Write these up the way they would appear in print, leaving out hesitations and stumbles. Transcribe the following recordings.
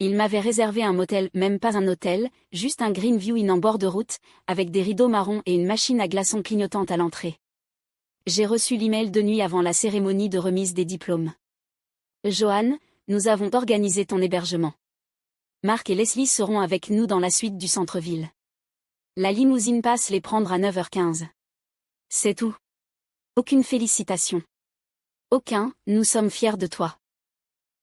Il m'avait réservé un motel, même pas un hôtel, juste un green view inn en bord de route, avec des rideaux marrons et une machine à glaçons clignotante à l'entrée. J'ai reçu l'email 2 nuits avant la cérémonie de remise des diplômes. Johan, nous avons organisé ton hébergement. Marc et Leslie seront avec nous dans la suite du centre-ville. La limousine passe les prendre à 9h15. C'est tout. Aucune félicitation. Aucun, nous sommes fiers de toi.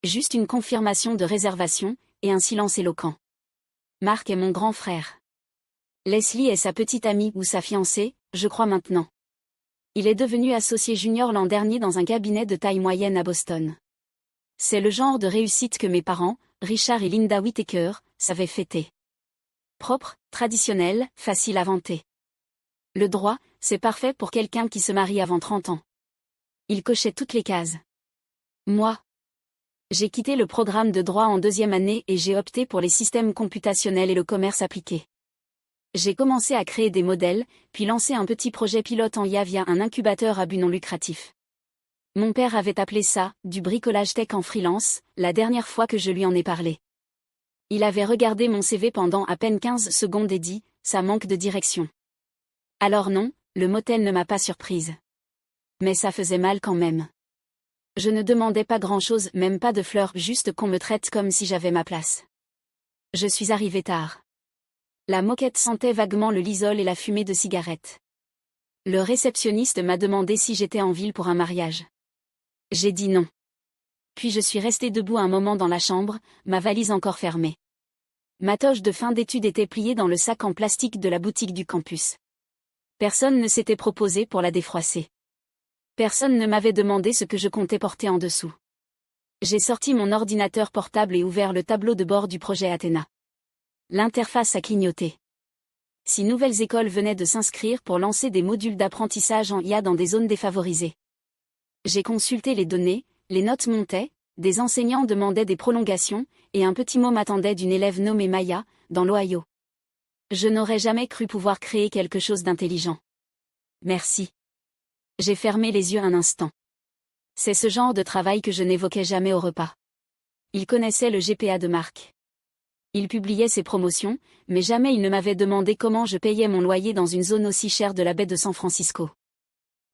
Juste une confirmation de réservation, et un silence éloquent. Marc est mon grand frère. Leslie est sa petite amie ou sa fiancée, je crois maintenant. Il est devenu associé junior l'an dernier dans un cabinet de taille moyenne à Boston. C'est le genre de réussite que mes parents, Richard et Linda Whittaker, savaient fêter. Propre, traditionnel, facile à vanter. Le droit, c'est parfait pour quelqu'un qui se marie avant 30 ans. Il cochait toutes les cases. Moi, j'ai quitté le programme de droit en 2e année et j'ai opté pour les systèmes computationnels et le commerce appliqué. J'ai commencé à créer des modèles, puis lancé un petit projet pilote en IA via un incubateur à but non lucratif. Mon père avait appelé ça « du bricolage tech en freelance » la dernière fois que je lui en ai parlé. Il avait regardé mon CV pendant à peine 15 secondes et dit « ça manque de direction ». Alors non, le motel ne m'a pas surprise. Mais ça faisait mal quand même. Je ne demandais pas grand-chose, même pas de fleurs, juste qu'on me traite comme si j'avais ma place. Je suis arrivée tard. La moquette sentait vaguement le lysol et la fumée de cigarette. Le réceptionniste m'a demandé si j'étais en ville pour un mariage. J'ai dit non. Puis je suis restée debout un moment dans la chambre, ma valise encore fermée. Ma toge de fin d'études était pliée dans le sac en plastique de la boutique du campus. Personne ne s'était proposé pour la défroisser. Personne ne m'avait demandé ce que je comptais porter en dessous. J'ai sorti mon ordinateur portable et ouvert le tableau de bord du projet Athéna. L'interface a clignoté. 6 nouvelles écoles venaient de s'inscrire pour lancer des modules d'apprentissage en IA dans des zones défavorisées. J'ai consulté les données, les notes montaient, des enseignants demandaient des prolongations, et un petit mot m'attendait d'une élève nommée Maya, dans l'Ohio. Je n'aurais jamais cru pouvoir créer quelque chose d'intelligent. Merci. J'ai fermé les yeux un instant. C'est ce genre de travail que je n'évoquais jamais au repas. Il connaissait le GPA de Marc. Il publiait ses promotions, mais jamais il ne m'avait demandé comment je payais mon loyer dans une zone aussi chère de la baie de San Francisco.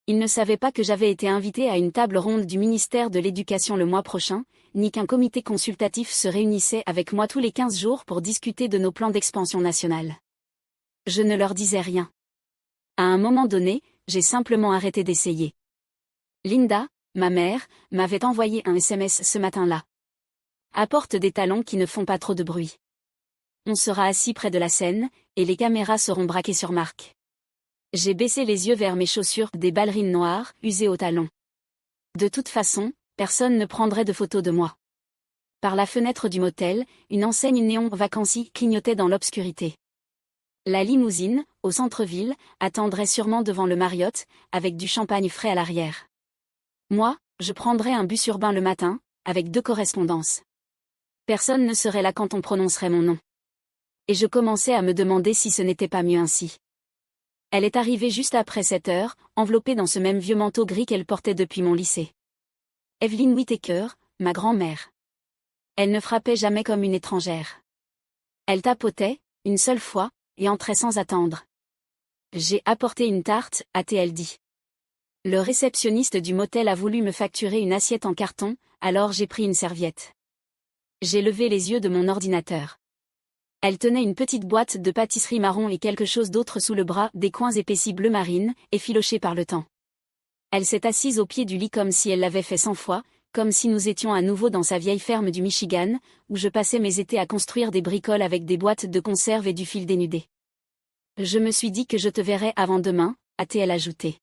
Il ne savait pas que j'avais été invité à une table ronde du ministère de l'Éducation le mois prochain, ni qu'un comité consultatif se réunissait avec moi tous les 15 jours pour discuter de nos plans d'expansion nationale. Je ne leur disais rien. À un moment donné, j'ai simplement arrêté d'essayer. Linda, ma mère, m'avait envoyé un SMS ce matin-là. Apporte des talons qui ne font pas trop de bruit. On sera assis près de la scène, et les caméras seront braquées sur Marc. J'ai baissé les yeux vers mes chaussures, des ballerines noires, usées au talon. De toute façon, personne ne prendrait de photos de moi. Par la fenêtre du motel, une enseigne néon vacancy clignotait dans l'obscurité. La limousine, au centre-ville, attendrait sûrement devant le Marriott, avec du champagne frais à l'arrière. Moi, je prendrais un bus urbain le matin, avec 2 correspondances. Personne ne serait là quand on prononcerait mon nom. Et je commençais à me demander si ce n'était pas mieux ainsi. Elle est arrivée juste après 7 heures, enveloppée dans ce même vieux manteau gris qu'elle portait depuis mon lycée. Evelyn Whittaker, ma grand-mère. Elle ne frappait jamais comme une étrangère. Elle tapotait, une seule fois, et entrait sans attendre. J'ai apporté une tarte, a-t-elle dit. Le réceptionniste du motel a voulu me facturer une assiette en carton, alors j'ai pris une serviette. J'ai levé les yeux de mon ordinateur. Elle tenait une petite boîte de pâtisserie marron et quelque chose d'autre sous le bras, des coins épaissis bleu marine, effilochés par le temps. Elle s'est assise au pied du lit comme si elle l'avait fait 100 fois, comme si nous étions à nouveau dans sa vieille ferme du Michigan, où je passais mes étés à construire des bricoles avec des boîtes de conserve et du fil dénudé. Je me suis dit que je te verrais avant demain, a-t-elle ajouté.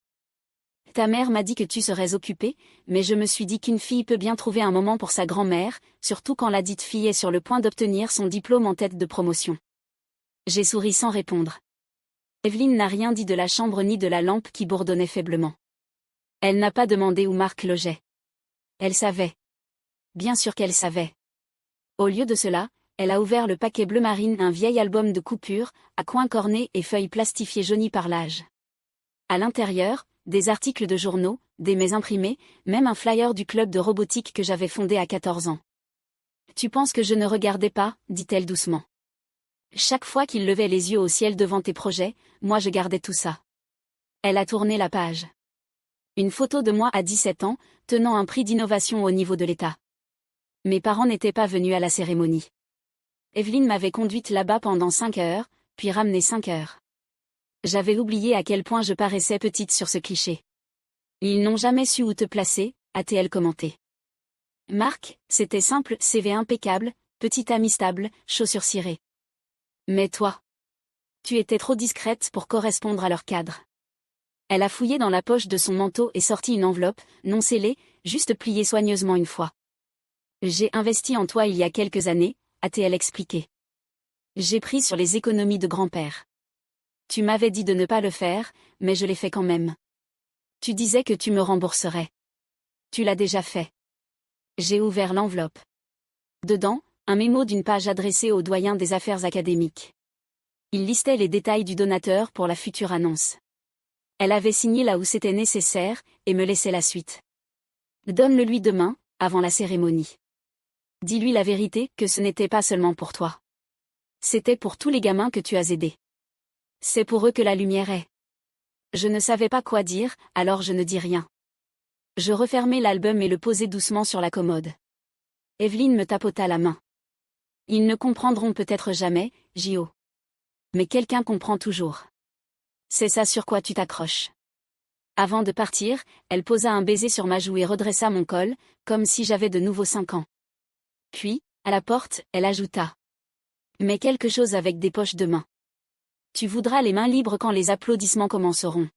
Ta mère m'a dit que tu serais occupée, mais je me suis dit qu'une fille peut bien trouver un moment pour sa grand-mère, surtout quand la dite fille est sur le point d'obtenir son diplôme en tête de promotion. J'ai souri sans répondre. Evelyne n'a rien dit de la chambre ni de la lampe qui bourdonnait faiblement. Elle n'a pas demandé où Marc logeait. Elle savait. Bien sûr qu'elle savait. Au lieu de cela, elle a ouvert le paquet bleu marine, un vieil album de coupures, à coins cornés et feuilles plastifiées jaunies par l'âge. À l'intérieur, des articles de journaux, des mets imprimés, même un flyer du club de robotique que j'avais fondé à 14 ans. Tu penses que je ne regardais pas, dit-elle doucement. Chaque fois qu'il levait les yeux au ciel devant tes projets, moi je gardais tout ça. Elle a tourné la page. Une photo de moi à 17 ans, tenant un prix d'innovation au niveau de l'État. Mes parents n'étaient pas venus à la cérémonie. Evelyne m'avait conduite là-bas pendant 5 heures, puis ramenée 5 heures. J'avais oublié à quel point je paraissais petite sur ce cliché. Ils n'ont jamais su où te placer, a-t-elle commenté. Marc, c'était simple, CV impeccable, petit ami stable, chaussures cirées. Mais toi, tu étais trop discrète pour correspondre à leur cadre. Elle a fouillé dans la poche de son manteau et sorti une enveloppe, non scellée, juste pliée soigneusement une fois. J'ai investi en toi il y a quelques années, a-t-elle expliqué. J'ai pris sur les économies de grand-père. Tu m'avais dit de ne pas le faire, mais je l'ai fait quand même. Tu disais que tu me rembourserais. Tu l'as déjà fait. J'ai ouvert l'enveloppe. Dedans, un mémo d'une page adressée au doyen des affaires académiques. Il listait les détails du donateur pour la future annonce. Elle avait signé là où c'était nécessaire, et me laissait la suite. Donne-le-lui demain, avant la cérémonie. Dis-lui la vérité, que ce n'était pas seulement pour toi. C'était pour tous les gamins que tu as aidés. C'est pour eux que la lumière est. Je ne savais pas quoi dire, alors je ne dis rien. Je refermai l'album et le posai doucement sur la commode. Evelyne me tapota la main. Ils ne comprendront peut-être jamais, J.O. Mais quelqu'un comprend toujours. C'est ça sur quoi tu t'accroches. Avant de partir, elle posa un baiser sur ma joue et redressa mon col, comme si j'avais de nouveau 5 ans. Puis, à la porte, elle ajouta. Mais quelque chose avec des poches de main. Tu voudras les mains libres quand les applaudissements commenceront.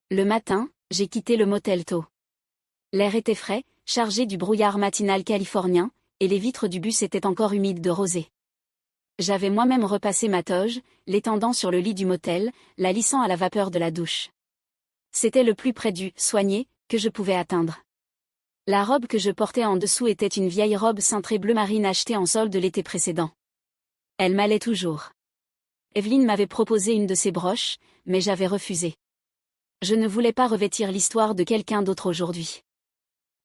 Le matin, j'ai quitté le motel tôt. L'air était frais, chargé du brouillard matinal californien, et les vitres du bus étaient encore humides de rosée. J'avais moi-même repassé ma toge, l'étendant sur le lit du motel, la lissant à la vapeur de la douche. C'était le plus près du « soigné » que je pouvais atteindre. La robe que je portais en dessous était une vieille robe cintrée bleu marine achetée en solde l'été précédent. Elle m'allait toujours. Evelyne m'avait proposé une de ses broches, mais j'avais refusé. Je ne voulais pas revêtir l'histoire de quelqu'un d'autre aujourd'hui.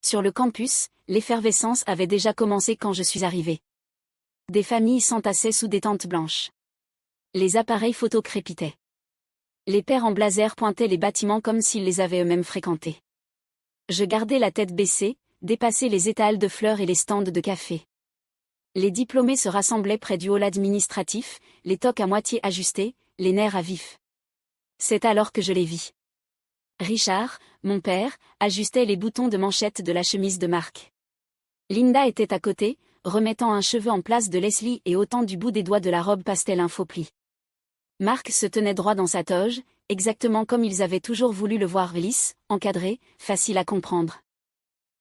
Sur le campus, l'effervescence avait déjà commencé quand je suis arrivée. Des familles s'entassaient sous des tentes blanches. Les appareils photo crépitaient. Les pères en blazer pointaient les bâtiments comme s'ils les avaient eux-mêmes fréquentés. Je gardais la tête baissée, dépassais les étals de fleurs et les stands de café. Les diplômés se rassemblaient près du hall administratif, les toques à moitié ajustées, les nerfs à vif. C'est alors que je les vis. Richard, mon père, ajustait les boutons de manchette de la chemise de Marc. Linda était à côté, remettant un cheveu en place de Leslie et ôtant du bout des doigts de la robe pastel un faux pli. Marc se tenait droit dans sa toge, exactement comme ils avaient toujours voulu le voir lisse, encadré, facile à comprendre.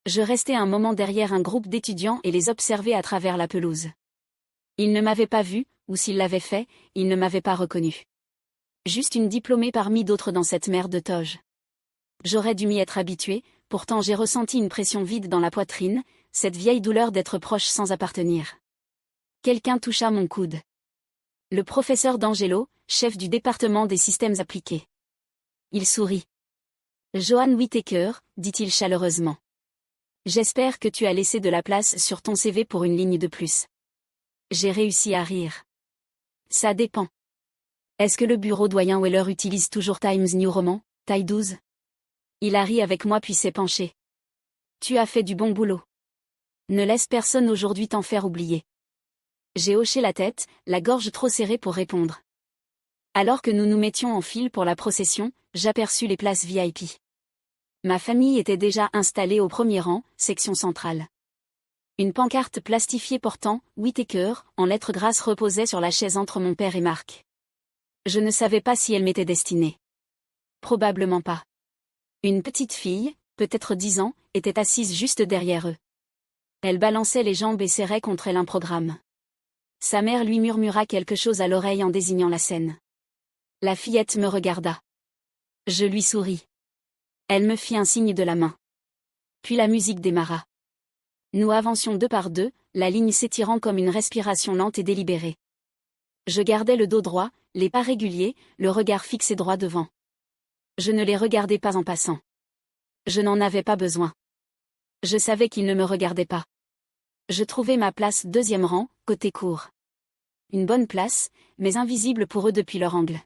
Je restais un moment derrière un groupe d'étudiants et les observais à travers la pelouse. Ils ne m'avaient pas vu, ou s'ils l'avaient fait, ils ne m'avaient pas reconnu. Juste une diplômée parmi d'autres dans cette mer de toge. J'aurais dû m'y être habituée, pourtant j'ai ressenti une pression vide dans la poitrine, cette vieille douleur d'être proche sans appartenir. Quelqu'un toucha mon coude. Le professeur D'Angelo, chef du département des systèmes appliqués. Il sourit. Johan Whittaker, dit-il chaleureusement. J'espère que tu as laissé de la place sur ton CV pour une ligne de plus. J'ai réussi à rire. Ça dépend. Est-ce que le bureau doyen Weller utilise toujours Times New Roman, taille 12 ? Il a ri avec moi puis s'est penché. Tu as fait du bon boulot. Ne laisse personne aujourd'hui t'en faire oublier. J'ai hoché la tête, la gorge trop serrée pour répondre. Alors que nous nous mettions en file pour la procession, j'aperçus les places VIP. Ma famille était déjà installée au premier rang, section centrale. Une pancarte plastifiée portant « Whittaker » en lettres grasses reposait sur la chaise entre mon père et Marc. Je ne savais pas si elle m'était destinée. Probablement pas. Une petite fille, peut-être 10 ans, était assise juste derrière eux. Elle balançait les jambes et serrait contre elle un programme. Sa mère lui murmura quelque chose à l'oreille en désignant la scène. La fillette me regarda. Je lui souris. Elle me fit un signe de la main. Puis la musique démarra. Nous avancions 2 par 2, la ligne s'étirant comme une respiration lente et délibérée. Je gardais le dos droit, les pas réguliers, le regard fixé droit devant. Je ne les regardais pas en passant. Je n'en avais pas besoin. Je savais qu'ils ne me regardaient pas. Je trouvais ma place deuxième rang, côté cour. Une bonne place, mais invisible pour eux depuis leur angle.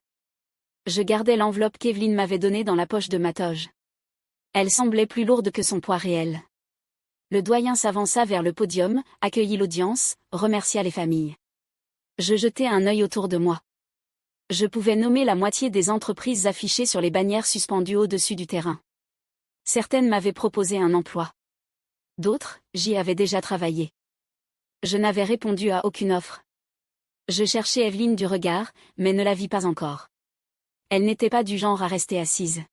Je gardais l'enveloppe qu'Evelyne m'avait donnée dans la poche de ma toge. Elle semblait plus lourde que son poids réel. Le doyen s'avança vers le podium, accueillit l'audience, remercia les familles. Je jetai un œil autour de moi. Je pouvais nommer la moitié des entreprises affichées sur les bannières suspendues au-dessus du terrain. Certaines m'avaient proposé un emploi. D'autres, j'y avais déjà travaillé. Je n'avais répondu à aucune offre. Je cherchais Evelyne du regard, mais ne la vis pas encore. Elle n'était pas du genre à rester assise.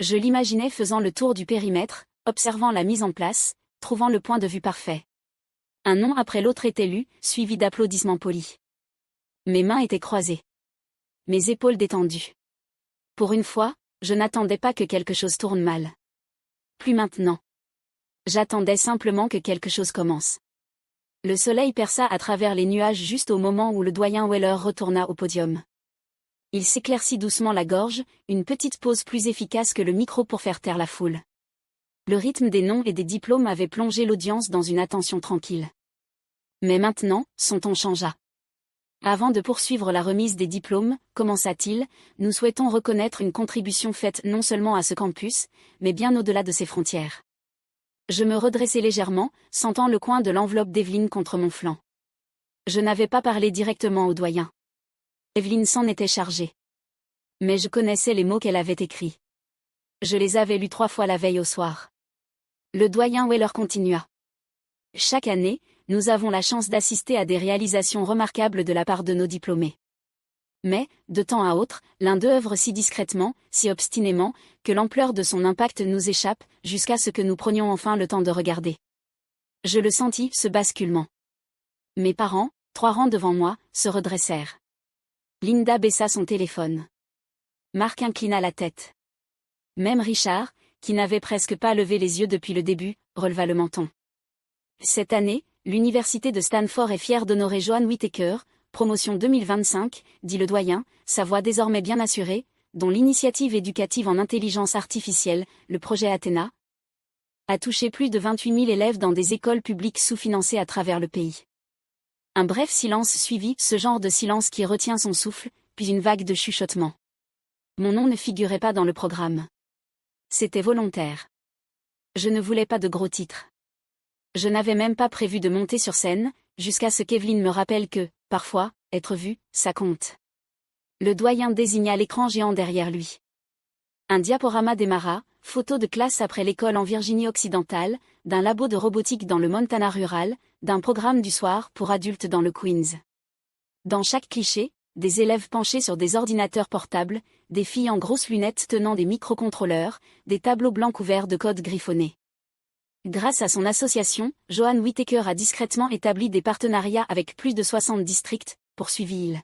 Je l'imaginais faisant le tour du périmètre, observant la mise en place, trouvant le point de vue parfait. Un nom après l'autre était lu, suivi d'applaudissements polis. Mes mains étaient croisées. Mes épaules détendues. Pour une fois, je n'attendais pas que quelque chose tourne mal. Plus maintenant. J'attendais simplement que quelque chose commence. Le soleil perça à travers les nuages juste au moment où le doyen Weller retourna au podium. Il s'éclaircit doucement la gorge, une petite pause plus efficace que le micro pour faire taire la foule. Le rythme des noms et des diplômes avait plongé l'audience dans une attention tranquille. Mais maintenant, son ton changea. Avant de poursuivre la remise des diplômes, commença-t-il, nous souhaitons reconnaître une contribution faite non seulement à ce campus, mais bien au-delà de ses frontières. Je me redressai légèrement, sentant le coin de l'enveloppe d'Evelyne contre mon flanc. Je n'avais pas parlé directement au doyen. Evelyne s'en était chargée. Mais je connaissais les mots qu'elle avait écrits. Je les avais lus 3 fois la veille au soir. Le doyen Weller continua. Chaque année, nous avons la chance d'assister à des réalisations remarquables de la part de nos diplômés. Mais, de temps à autre, l'un d'eux œuvre si discrètement, si obstinément, que l'ampleur de son impact nous échappe, jusqu'à ce que nous prenions enfin le temps de regarder. Je le sentis, ce basculement. Mes parents, 3 rangs devant moi, se redressèrent. Linda baissa son téléphone. Marc inclina la tête. Même Richard, qui n'avait presque pas levé les yeux depuis le début, releva le menton. Cette année, l'université de Stanford est fière d'honorer Joan Whittaker, promotion 2025, dit le doyen, sa voix désormais bien assurée, dont l'initiative éducative en intelligence artificielle, le projet Athena, a touché plus de 28 000 élèves dans des écoles publiques sous-financées à travers le pays. Un bref silence suivit, ce genre de silence qui retient son souffle, puis une vague de chuchotements. Mon nom ne figurait pas dans le programme. C'était volontaire. Je ne voulais pas de gros titres. Je n'avais même pas prévu de monter sur scène, jusqu'à ce qu'Evelyne me rappelle que, parfois, être vu, ça compte. Le doyen désigna l'écran géant derrière lui. Un diaporama démarra, photo de classe après l'école en Virginie occidentale, d'un labo de robotique dans le Montana rural, d'un programme du soir pour adultes dans le Queens. Dans chaque cliché, des élèves penchés sur des ordinateurs portables, des filles en grosses lunettes tenant des microcontrôleurs, des tableaux blancs couverts de codes griffonnés. Grâce à son association, Joan Whittaker a discrètement établi des partenariats avec plus de 60 districts, poursuivit-il.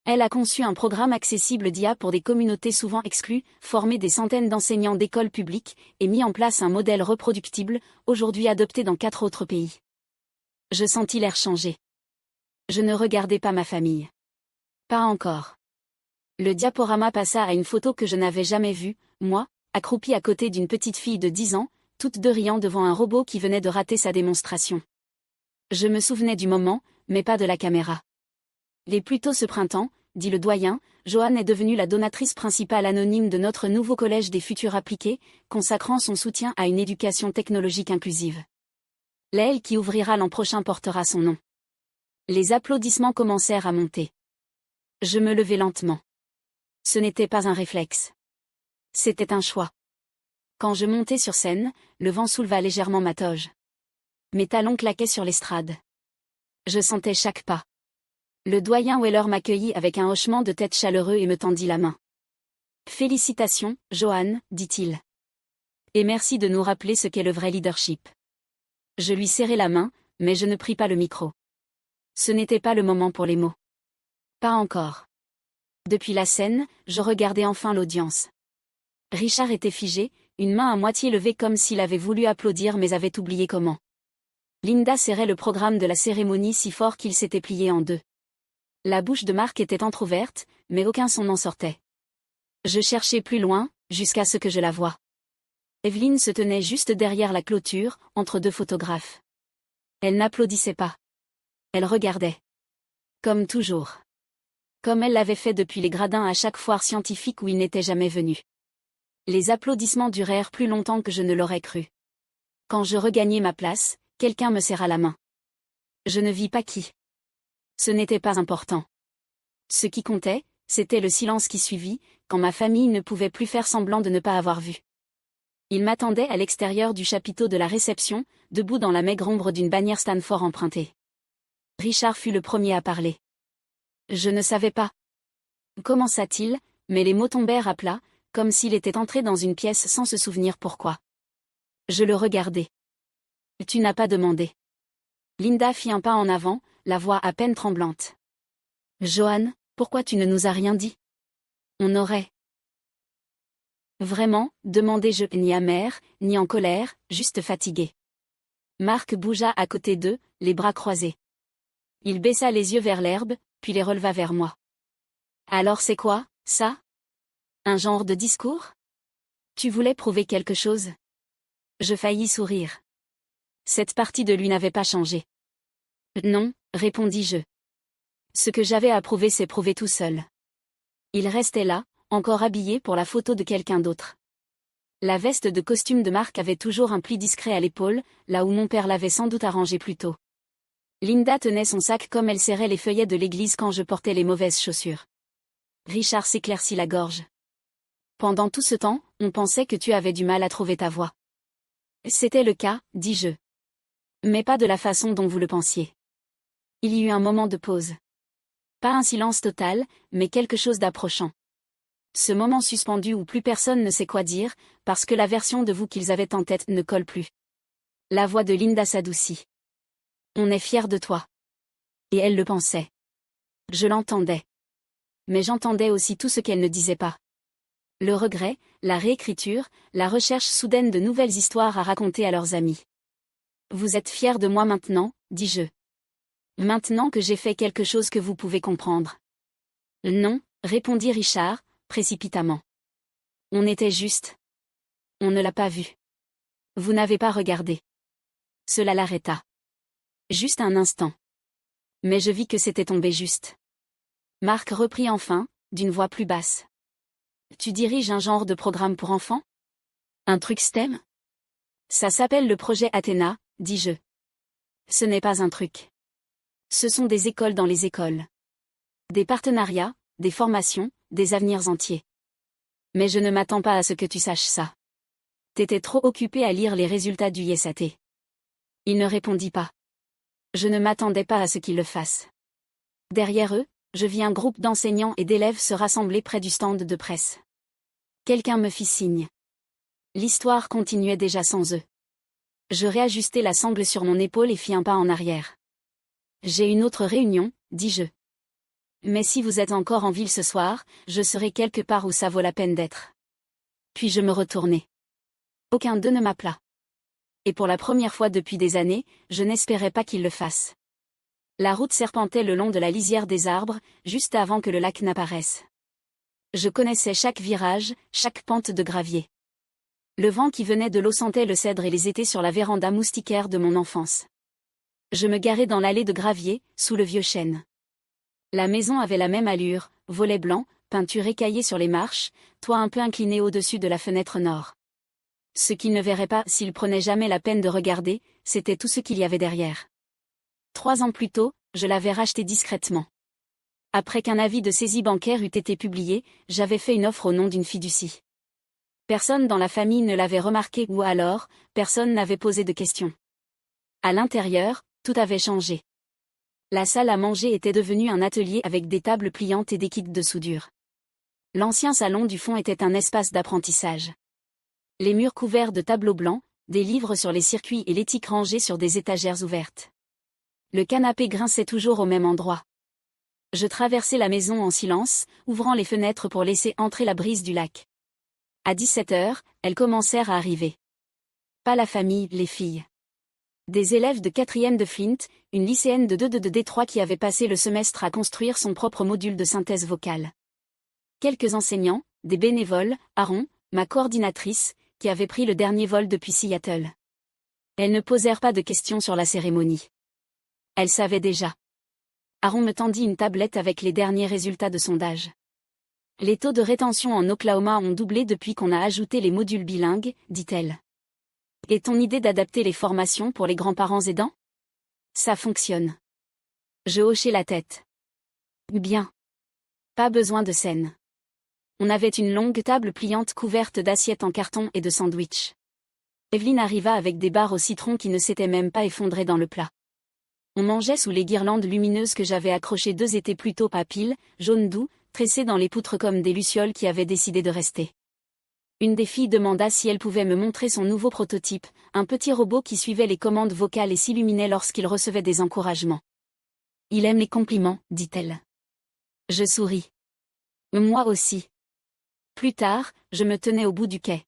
Elle a conçu un programme accessible d'IA pour des communautés souvent exclues, formé des centaines d'enseignants d'écoles publiques, et mis en place un modèle reproductible, aujourd'hui adopté dans 4 autres pays. Je sentis l'air changer. Je ne regardais pas ma famille. Pas encore. Le diaporama passa à une photo que je n'avais jamais vue, moi, accroupie à côté d'une petite fille de 10 ans, toutes deux riant devant un robot qui venait de rater sa démonstration. Je me souvenais du moment, mais pas de la caméra. Plus tôt ce printemps, dit le doyen, Joan est devenue la donatrice principale anonyme de notre nouveau collège des futurs appliqués, consacrant son soutien à une éducation technologique inclusive. L'aile qui ouvrira l'an prochain portera son nom. Les applaudissements commencèrent à monter. Je me levai lentement. Ce n'était pas un réflexe. C'était un choix. Quand je montai sur scène, le vent souleva légèrement ma toge. Mes talons claquaient sur l'estrade. Je sentais chaque pas. Le doyen Weller m'accueillit avec un hochement de tête chaleureux et me tendit la main. « Félicitations, Joan, dit-il. Et merci de nous rappeler ce qu'est le vrai leadership. » Je lui serrai la main, mais je ne pris pas le micro. Ce n'était pas le moment pour les mots. Pas encore. Depuis la scène, je regardais enfin l'audience. Richard était figé, une main à moitié levée comme s'il avait voulu applaudir mais avait oublié comment. Linda serrait le programme de la cérémonie si fort qu'il s'était plié en 2. La bouche de Marc était entr'ouverte, mais aucun son n'en sortait. Je cherchais plus loin, jusqu'à ce que je la voie. Evelyne se tenait juste derrière la clôture, entre 2 photographes. Elle n'applaudissait pas. Elle regardait. Comme toujours. Comme elle l'avait fait depuis les gradins à chaque foire scientifique où il n'était jamais venu. Les applaudissements durèrent plus longtemps que je ne l'aurais cru. Quand je regagnai ma place, quelqu'un me serra la main. Je ne vis pas qui. Ce n'était pas important. Ce qui comptait, c'était le silence qui suivit, quand ma famille ne pouvait plus faire semblant de ne pas avoir vu. Il m'attendait à l'extérieur du chapiteau de la réception, debout dans la maigre ombre d'une bannière Stanford empruntée. Richard fut le premier à parler. Je ne savais pas. Commença-t-il, mais les mots tombèrent à plat, comme s'il était entré dans une pièce sans se souvenir pourquoi. Je le regardai. Tu n'as pas demandé. Linda fit un pas en avant, la voix à peine tremblante. Johan, pourquoi tu ne nous as rien dit? On aurait. Vraiment, demandai-je, ni amer, ni en colère, juste fatigué. Marc bougea à côté d'eux, les bras croisés. Il baissa les yeux vers l'herbe, puis les releva vers moi. Alors c'est quoi, ça? Un genre de discours? Tu voulais prouver quelque chose? Je faillis sourire. Cette partie de lui n'avait pas changé. Non, répondis-je. Ce que j'avais à prouver s'est prouvé tout seul. Il restait là, encore habillé pour la photo de quelqu'un d'autre. La veste de costume de Marc avait toujours un pli discret à l'épaule, là où mon père l'avait sans doute arrangé plus tôt. Linda tenait son sac comme elle serrait les feuillets de l'église quand je portais les mauvaises chaussures. Richard s'éclaircit la gorge. Pendant tout ce temps, on pensait que tu avais du mal à trouver ta voix. C'était le cas, dis-je. Mais pas de la façon dont vous le pensiez. Il y eut un moment de pause. Pas un silence total, mais quelque chose d'approchant. Ce moment suspendu où plus personne ne sait quoi dire, parce que la version de vous qu'ils avaient en tête ne colle plus. La voix de Linda s'adoucit. On est fiers de toi. Et elle le pensait. Je l'entendais. Mais j'entendais aussi tout ce qu'elle ne disait pas. Le regret, la réécriture, la recherche soudaine de nouvelles histoires à raconter à leurs amis. Vous êtes fiers de moi maintenant, dis-je. Maintenant que j'ai fait quelque chose que vous pouvez comprendre. Non, répondit Richard, précipitamment. On était juste. On ne l'a pas vu. Vous n'avez pas regardé. Cela l'arrêta. Juste un instant. Mais je vis que c'était tombé juste. Marc reprit enfin, d'une voix plus basse. Tu diriges un genre de programme pour enfants? Un truc STEM? Ça s'appelle le projet Athéna, dis-je. Ce n'est pas un truc. Ce sont des écoles dans les écoles. Des partenariats, des formations, des avenirs entiers. Mais je ne m'attends pas à ce que tu saches ça. T'étais trop occupé à lire les résultats du ISAT. Il ne répondit pas. Je ne m'attendais pas à ce qu'il le fasse. Derrière eux, je vis un groupe d'enseignants et d'élèves se rassembler près du stand de presse. Quelqu'un me fit signe. L'histoire continuait déjà sans eux. Je réajustai la sangle sur mon épaule et fis un pas en arrière. J'ai une autre réunion, dis-je. Mais si vous êtes encore en ville ce soir, je serai quelque part où ça vaut la peine d'être. Puis je me retournai. Aucun d'eux ne m'appela. Et pour la première fois depuis des années, je n'espérais pas qu'ils le fassent. La route serpentait le long de la lisière des arbres, juste avant que le lac n'apparaisse. Je connaissais chaque virage, chaque pente de gravier. Le vent qui venait de l'eau sentait le cèdre et les étés sur la véranda moustiquaire de mon enfance. Je me garai dans l'allée de gravier, sous le vieux chêne. La maison avait la même allure, volets blancs, peinture écaillée sur les marches, toit un peu incliné au-dessus de la fenêtre nord. Ce qu'il ne verrait pas s'il prenait jamais la peine de regarder, c'était tout ce qu'il y avait derrière. 3 ans plus tôt, je l'avais racheté discrètement. Après qu'un avis de saisie bancaire eût été publié, j'avais fait une offre au nom d'une fiducie. Personne dans la famille ne l'avait remarqué ou alors, personne n'avait posé de questions. À l'intérieur, tout avait changé. La salle à manger était devenue un atelier avec des tables pliantes et des kits de soudure. L'ancien salon du fond était un espace d'apprentissage. Les murs couverts de tableaux blancs, des livres sur les circuits et l'éthique rangés sur des étagères ouvertes. Le canapé grinçait toujours au même endroit. Je traversai la maison en silence, ouvrant les fenêtres pour laisser entrer la brise du lac. À 17h, elles commencèrent à arriver. Pas la famille, les filles. Des élèves de 4e de Flint, une lycéenne de Détroit qui avait passé le semestre à construire son propre module de synthèse vocale. Quelques enseignants, des bénévoles, Aaron, ma coordinatrice, qui avait pris le dernier vol depuis Seattle. Elles ne posèrent pas de questions sur la cérémonie. Elles savaient déjà. Aaron me tendit une tablette avec les derniers résultats de sondage. Les taux de rétention en Oklahoma ont doublé depuis qu'on a ajouté les modules bilingues, dit-elle. Et ton idée d'adapter les formations pour les grands-parents aidants? Ça fonctionne. Je hochai la tête. Bien. Pas besoin de scène. On avait une longue table pliante couverte d'assiettes en carton et de sandwichs. Evelyn arriva avec des barres au citron qui ne s'étaient même pas effondrées dans le plat. On mangeait sous les guirlandes lumineuses que j'avais accrochées 2 étés plus tôt à piles, jaunes doux, tressées dans les poutres comme des lucioles qui avaient décidé de rester. Une des filles demanda si elle pouvait me montrer son nouveau prototype, un petit robot qui suivait les commandes vocales et s'illuminait lorsqu'il recevait des encouragements. Il aime les compliments, dit-elle. Je souris. Moi aussi. Plus tard, je me tenais au bout du quai.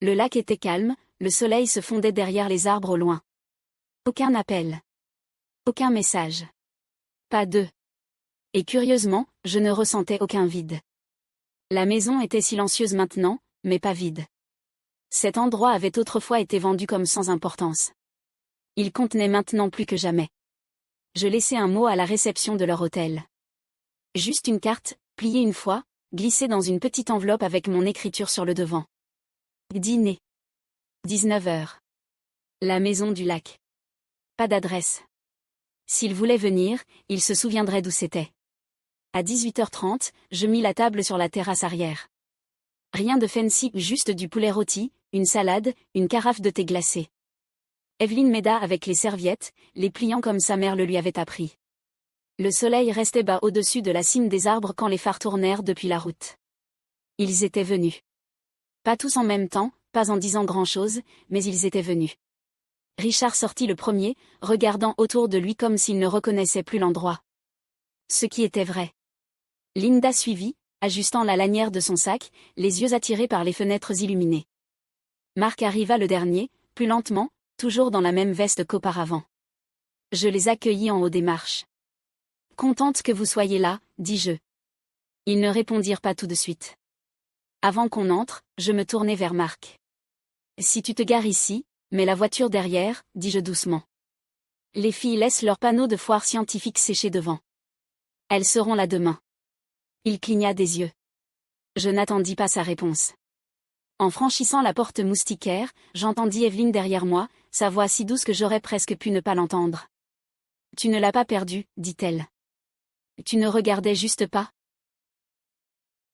Le lac était calme, le soleil se fondait derrière les arbres au loin. Aucun appel. Aucun message. Pas d'eux. Et curieusement, je ne ressentais aucun vide. La maison était silencieuse maintenant, mais pas vide. Cet endroit avait autrefois été vendu comme sans importance. Il contenait maintenant plus que jamais. Je laissai un mot à la réception de leur hôtel. Juste une carte, pliée une fois, glissée dans une petite enveloppe avec mon écriture sur le devant. Dîner. 19h. La maison du lac. Pas d'adresse. S'il voulait venir, il se souviendrait d'où c'était. À 18h30, je mis la table sur la terrasse arrière. Rien de fancy, juste du poulet rôti, une salade, une carafe de thé glacé. Evelyn m'aida avec les serviettes, les pliant comme sa mère le lui avait appris. Le soleil restait bas au-dessus de la cime des arbres quand les phares tournèrent depuis la route. Ils étaient venus. Pas tous en même temps, pas en disant grand-chose, mais ils étaient venus. Richard sortit le premier, regardant autour de lui comme s'il ne reconnaissait plus l'endroit. Ce qui était vrai. Linda suivit, ajustant la lanière de son sac, les yeux attirés par les fenêtres illuminées. Marc arriva le dernier, plus lentement, toujours dans la même veste qu'auparavant. Je les accueillis en haut des marches. « Contente que vous soyez là, dis-je. » Ils ne répondirent pas tout de suite. Avant qu'on entre, je me tournai vers Marc. « Si tu te gares ici, mets la voiture derrière, dis-je doucement. Les filles laissent leurs panneaux de foire scientifique sécher devant. Elles seront là demain. » Il cligna des yeux. Je n'attendis pas sa réponse. En franchissant la porte moustiquaire, j'entendis Evelyn derrière moi, sa voix si douce que j'aurais presque pu ne pas l'entendre. « Tu ne l'as pas perdu, dit-elle. Tu ne regardais juste pas,